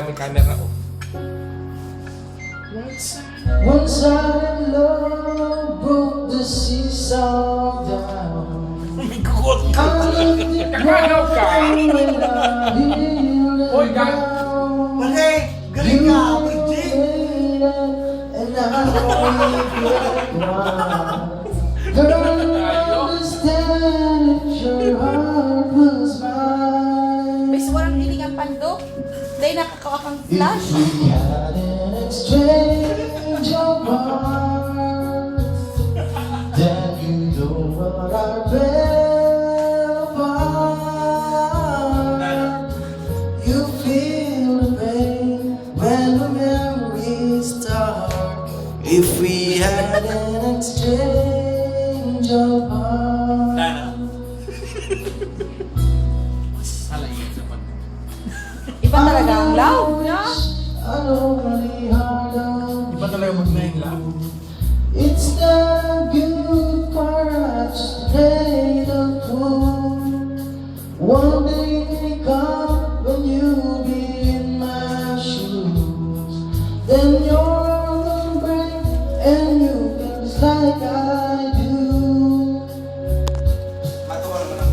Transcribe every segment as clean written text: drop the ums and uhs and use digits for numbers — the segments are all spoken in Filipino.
may camera ko. Once I in love, broke the seesaw down. May kugot I left it Kakagaw ka? broken when I healed it Hoy, gag- down. Mali! Galing ka! You Bridget! waited, and I regret why. Girl, understand if your heart was mine. Bis walang hilingang pandok. Dahil nakakawa kang If flash. we had an exchange of hearts, then you know what I felt apart. You feel the pain when the memories start. If we had an exchange of hearts. Iba talaga ang love, no? I know really hard on Iba talaga mag-9 lang. It's the good part I just played a fool. One day may come when you'll be in my shoes. Then you're gonna break and you feel just like I do. Matawa ko lang.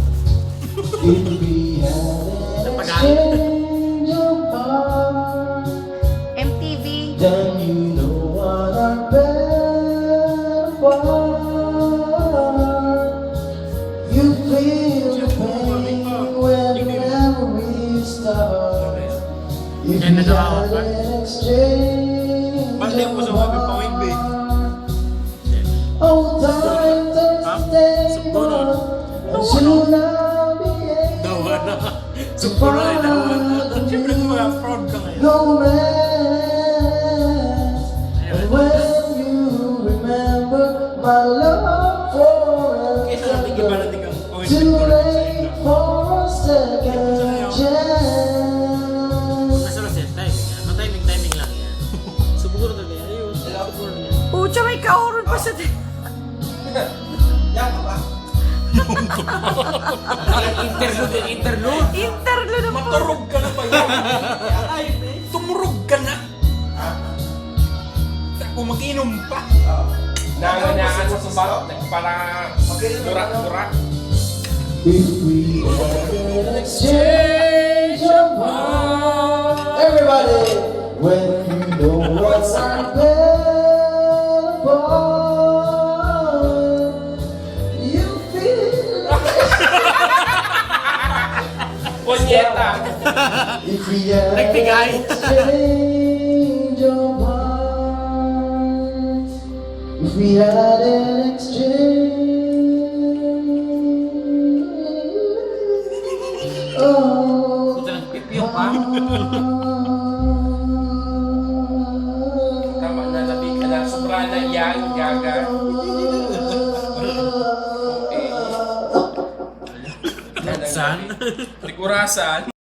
If we had an exchange of hearts, MTV. then you know what I felt apart. You feel the pain when the memories start. If we had an exchange Balik mo sa wabi pa, wing, babe. oh, time turns to day and soon I'll be Dawa na. able to Super na, dawa na. find Siyempre kung mga fraud ka ngayon. romance. And when you remember my love for Kaya sa ating iba natin ang too late for a second chance. Nasa set timing yan. No timing lang yan. Suburo na niya. Ayun. Suburo niya. Pucha, may kauron pa sa... Yan ka ba? Interlude. Interlude na po. Maturog ka na ba yan? Ay, tumurog ka na. Kung mag-inom pa. Nanganyakan sa sumbalo para mura-mura. If we had an exchange of hearts, everybody, when you know what's our apart, you feel Punyeta. if we had Nagbigay. an exchange of hearts, if we had an exchange, oh. Ito ng pipiyok pa. Tama na, labi ka na. Sobra na yan, gaga. Okay. San? Trikurasan.